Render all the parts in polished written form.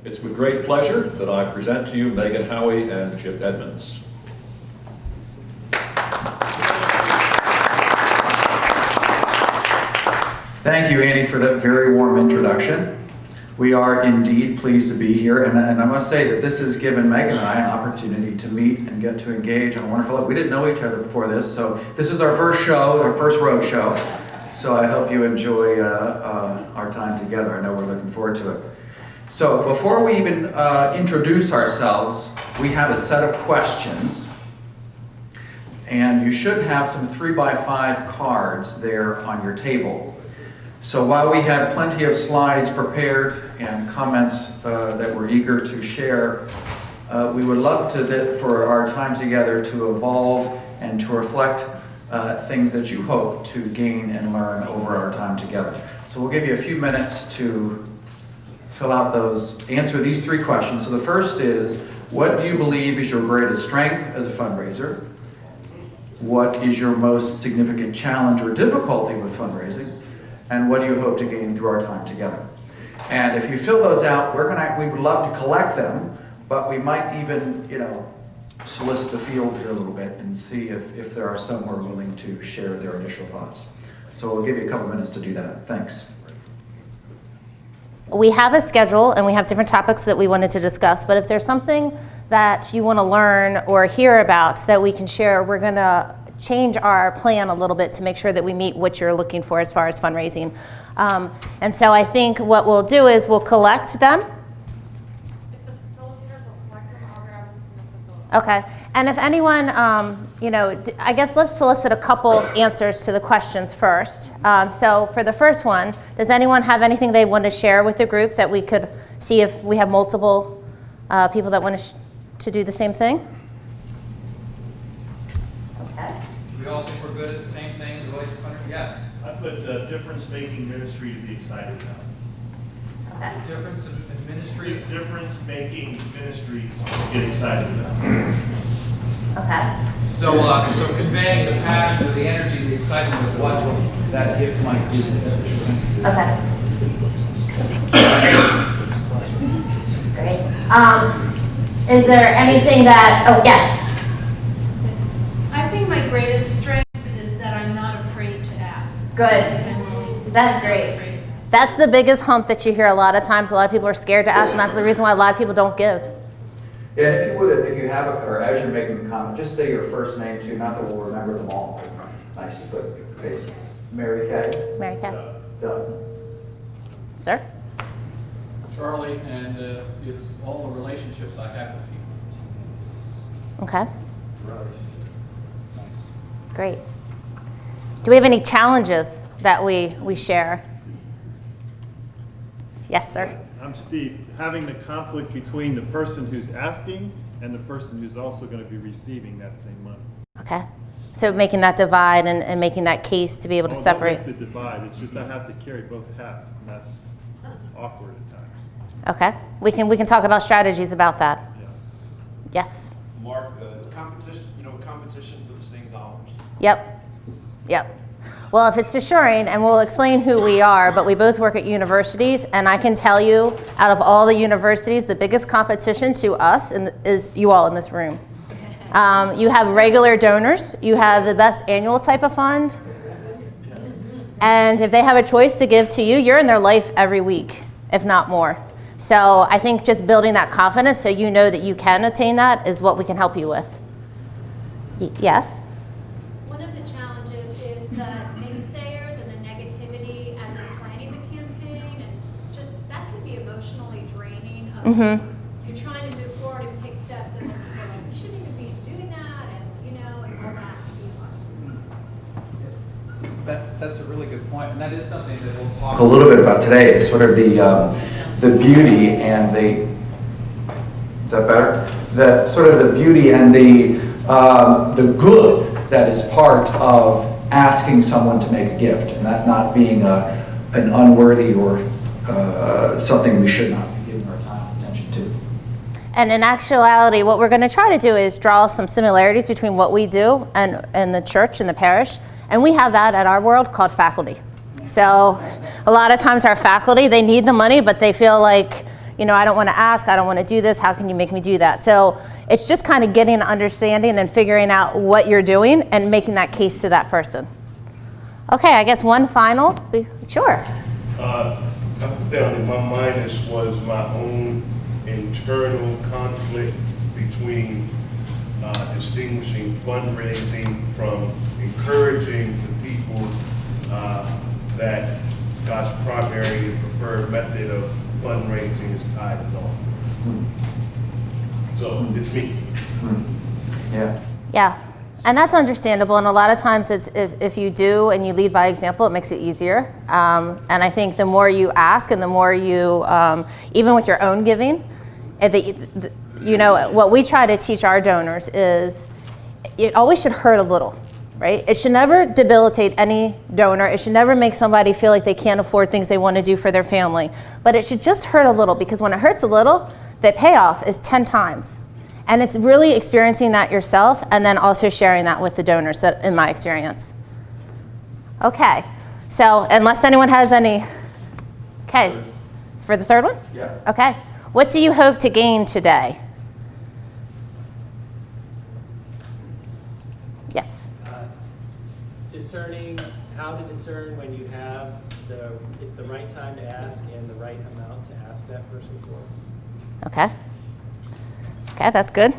It's with great pleasure that I present to you Megan Howie and Chip Edmonds. Thank you, Andy, for that very warm introduction. We are indeed pleased to be here, and I must say that this has given Megan and I an opportunity to meet and get to engage on a wonderful level. We didn't know each other before this, so this is our first show, our first road show. So I hope you enjoy our time together. I know we're looking forward to it. So before we even introduce ourselves, we have a set of questions. And you should have some 3x5 cards there on your table. So while we had plenty of slides prepared and comments that we're eager to share, we would love for our time together to evolve and to reflect things that you hope to gain and learn over our time together. So we'll give you a few minutes to fill out answer these three questions. So the first is, what do you believe is your greatest strength as a fundraiser? What is your most significant challenge or difficulty with fundraising? And what do you hope to gain through our time together? And if you fill those out, we would love to collect them, but we might even, solicit the field here a little bit and see if there are some who are willing to share their initial thoughts. So we'll give you a couple minutes to do that. Thanks. We have a schedule and we have different topics that we wanted to discuss, but if there's something that you want to learn or hear about that we can share, we're going to change our plan a little bit to make sure that we meet what you're looking for as far as fundraising. And so I think what we'll do is we'll collect them. If the facilitators will collect them, I'll grab them from the facilitator. Okay. And if anyone, I guess let's solicit a couple answers to the questions first. So for the first one, does anyone have anything they want to share with the group that we could see if we have multiple people that want to do the same thing? Okay. We all think we're good at the same things, we always wonder, yes. I put difference-making ministry to be excited about. Okay. Difference in ministry. Difference-making ministries to get excited about. Okay. So conveying the passion, the energy, the excitement of what that gift might do. Okay. Great. Is there anything that, yes? I think my greatest strength is that I'm not afraid to ask. Good. That's great. That's the biggest hump that you hear a lot of times. A lot of people are scared to ask, and that's the reason why a lot of people don't give. Yeah, and if you have or as you're making the comment, just say your first name too, not that we'll remember them all. Nice to put face. Mary Kay. Mary Kay. Doug. Sir? Charlie, and it's all the relationships I have with people. Okay. Nice. Great. Do we have any challenges that we share? Yes, sir. I'm Steve. Having the conflict between the person who's asking and the person who's also going to be receiving that same money. Okay. So making that divide and making that case to be able to separate. Don't make the divide. It's just I have to carry both hats, and that's awkward at times. Okay. We can talk about strategies about that. Yeah. Yes. Mark, competition for the same dollars. Yep. Well, if it's assuring, and we'll explain who we are, but we both work at universities, and I can tell you, out of all the universities, the biggest competition to us is you all in this room. You have regular donors, you have the best annual type of fund, and if they have a choice to give to you, you're in their life every week, if not more. So I think just building that confidence so you know that you can attain that is what we can help you with. Yes? One of the challenges is the naysayers and the negativity as you're planning the campaign, and just that can be emotionally draining. You're trying to move forward and take steps, and then people are like, you shouldn't even be doing that, and all that can be hard. That's a really good point, and that is something that we'll talk A little bit about today is sort of the beauty and is that better? The sort of the beauty and the good that is part of asking someone to make a gift, and that not being an unworthy or something we should not be giving our time and attention to. And in actuality, what we're going to try to do is draw some similarities between what we do and the church and the parish. And we have that at our world called faculty. So a lot of times our faculty, they need the money, but they feel like, you know, I don't want to ask, I don't want to do this, how can you make me do that? So it's just kind of getting an understanding and figuring out what you're doing and making that case to that person. Okay, I guess one final, sure. I found in my mind this was my own internal conflict between distinguishing fundraising from encouraging the people that God's primary and preferred method of fundraising is tithes and offerings. So it's me. Yeah. Yeah, and that's understandable, and a lot of times it's if you do and you lead by example, it makes it easier. And I think the more you ask and the more you, even with your own giving, you know, what we try to teach our donors is it always should hurt a little, right? It should never debilitate any donor. It should never make somebody feel like they can't afford things they want to do for their family. But it should just hurt a little, because when it hurts a little, the payoff is 10 times. And it's really experiencing that yourself and then also sharing that with the donors, that, in my experience. Okay, so unless anyone has any, okay, for the third one? Yeah. Okay, what do you hope to gain today? Yes. Discerning, how to discern when you have it's the right time to ask and the right amount to ask that person for. Okay. Okay, that's good.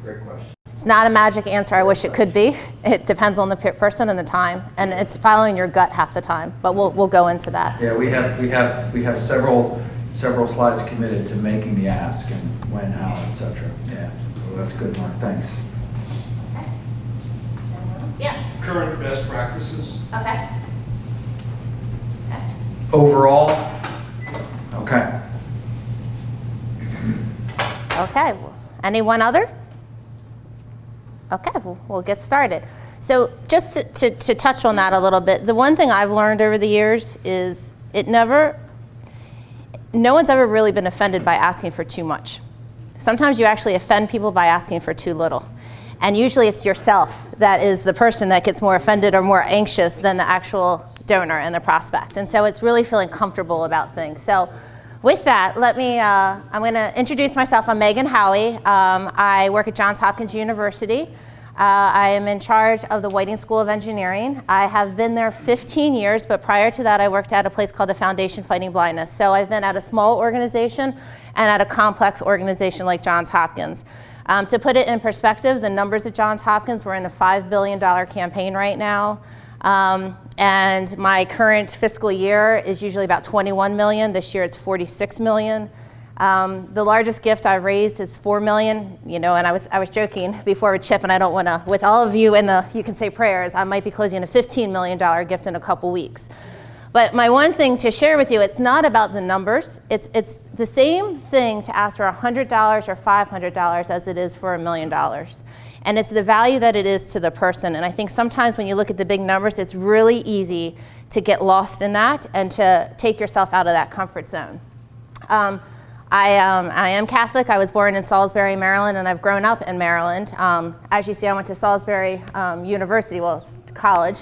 Great question. It's not a magic answer. I wish it could be. It depends on the person and the time, and it's following your gut half the time. But we'll go into that. Yeah, we have several slides committed to making the ask and when, how, etc. Yeah, so that's good, Mark. Thanks. Yeah. Current best practices. Okay. Overall, okay. Okay. Anyone other? Okay, we'll get started. So just to touch on that a little bit, the one thing I've learned over the years is no one's ever really been offended by asking for too much. Sometimes you actually offend people by asking for too little. And usually it's yourself that is the person that gets more offended or more anxious than the actual donor and the prospect. And so it's really feeling comfortable about things. So with that, I'm going to introduce myself. I'm Megan Howie. I work at Johns Hopkins University. I am in charge of the Whiting School of Engineering. I have been there 15 years, but prior to that, I worked at a place called the Foundation Fighting Blindness. So I've been at a small organization and at a complex organization like Johns Hopkins. To put it in perspective, the numbers at Johns Hopkins, we're in a $5 billion campaign right now. And my current fiscal year is usually about 21 million. This year it's 46 million. The largest gift I've raised is 4 million, you know, and I was joking before with Chip, and I don't want to, with all of you you can say prayers, I might be closing a $15 million gift in a couple weeks. But my one thing to share with you, it's not about the numbers. It's the same thing to ask for $100 or $500 as it is for $1 million. And it's the value that it is to the person. And I think sometimes when you look at the big numbers, it's really easy to get lost in that and to take yourself out of that comfort zone. I am Catholic. I was born in Salisbury, Maryland, and I've grown up in Maryland. As you see, I went to Salisbury University, well, it's college,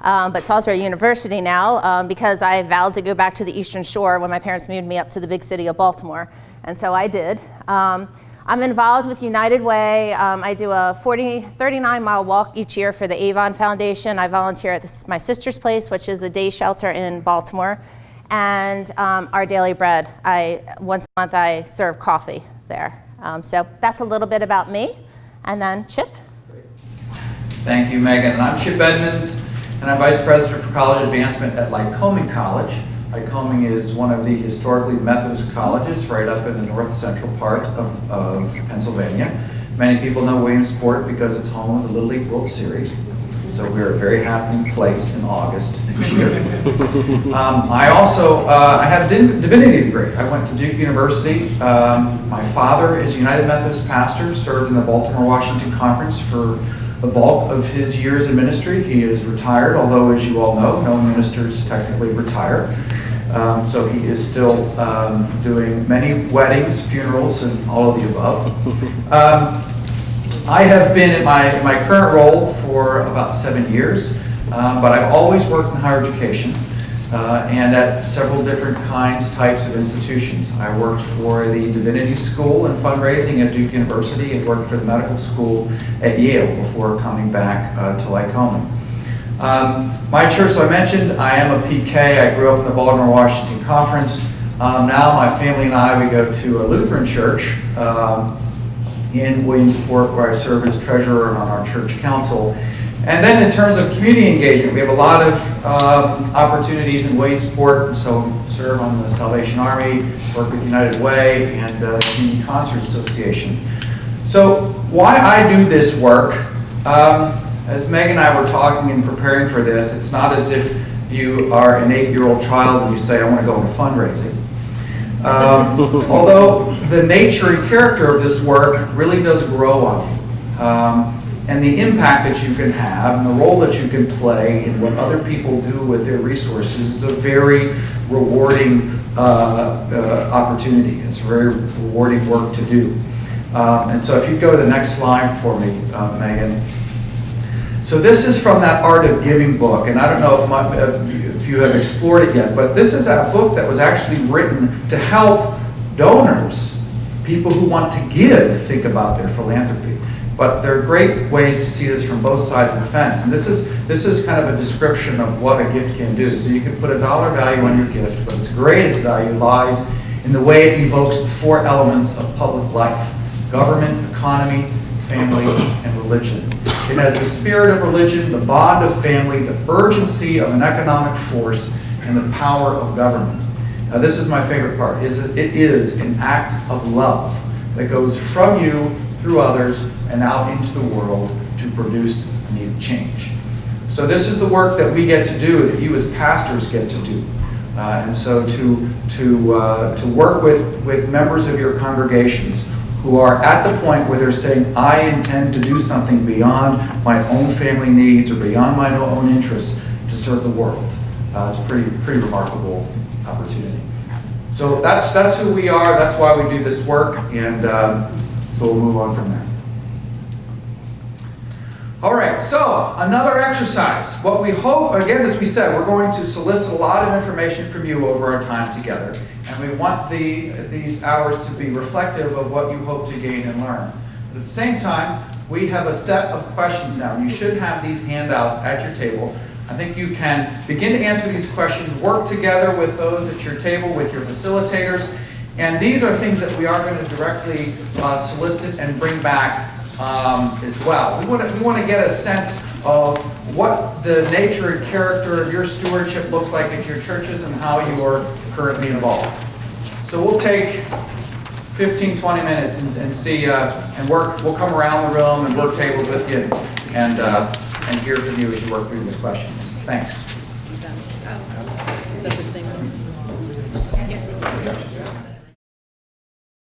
but Salisbury University now, because I vowed to go back to the Eastern Shore when my parents moved me up to the big city of Baltimore, and so I did. I'm involved with United Way. I do a 39-mile walk each year for the Avon Foundation. I volunteer at my sister's place, which is a day shelter in Baltimore. And Our Daily Bread. Once a month I serve coffee there. So that's a little bit about me. And then Chip. Thank you, Megan. And I'm Chip Edmonds, and I'm Vice President for College Advancement at Lycoming College. Lycoming is one of the historically Methodist colleges right up in the north central part of Pennsylvania. Many people know Williamsport because it's home of the Little League World Series. So we're a very happening place in August each year. I have a divinity degree. I went to Duke University. My father is a United Methodist pastor, served in the Baltimore-Washington Conference for the bulk of his years in ministry. He is retired, although as you all know, no ministers technically retire. So he is still doing many weddings, funerals, and all of the above. I have been in my current role for about 7 years, but I've always worked in higher education. and at several different types of institutions. I worked for the Divinity School in fundraising at Duke University and worked for the medical school at Yale before coming back to Lycoming. My church, so I mentioned, I am a PK. I grew up in the Baltimore, Washington Conference. Now my family and I, we go to a Lutheran church in Williamsport, where I serve as treasurer on our church council. And then in terms of community engagement, we have a lot of opportunities in Williamsport, so serve on the Salvation Army, work with United Way, and Community Concert Association. So why I do this work, as Meg and I were talking and preparing for this, it's not as if you are an 8-year-old child and you say, I want to go into fundraising. Although the nature and character of this work really does grow on you. And the impact that you can have and the role that you can play in what other people do with their resources is a very rewarding opportunity. It's very rewarding work to do. And so if you go to the next slide for me, Megan. So this is from that Art of Giving book, and I don't know if you have explored it yet, but this is a book that was actually written to help donors, people who want to give, think about their philanthropy. But there are great ways to see this from both sides of the fence. And this is kind of a description of what a gift can do. So you can put a dollar value on your gift, but its greatest value lies in the way it evokes the 4 elements of public life: government, economy, family, and religion. It has the spirit of religion, the bond of family, the urgency of an economic force, and the power of government. Now this is my favorite part, is that it is an act of love that goes from you through others and out into the world to produce a needed change. So this is the work that we get to do, that you as pastors get to do. And so to work with members of your congregations who are at the point where they're saying, I intend to do something beyond my own family needs or beyond my own interests to serve the world. It's a pretty remarkable opportunity. So that's who we are, that's why we do this work, and so we'll move on from there. All right, so another exercise. What we hope, again, as we said, we're going to solicit a lot of information from you over our time together. And we want these hours to be reflective of what you hope to gain and learn. But at the same time, we have a set of questions now. You should have these handouts at your table. I think you can begin to answer these questions, work together with those at your table, with your facilitators. And these are things that we are going to directly solicit and bring back as well. We want to get a sense of what the nature and character of your stewardship looks like at your churches and how you are currently involved. So we'll take 15, 20 minutes and see, and work. We'll come around the room and work tables with you and hear from you as you work through these questions. Thanks. Is that the same one? Yeah.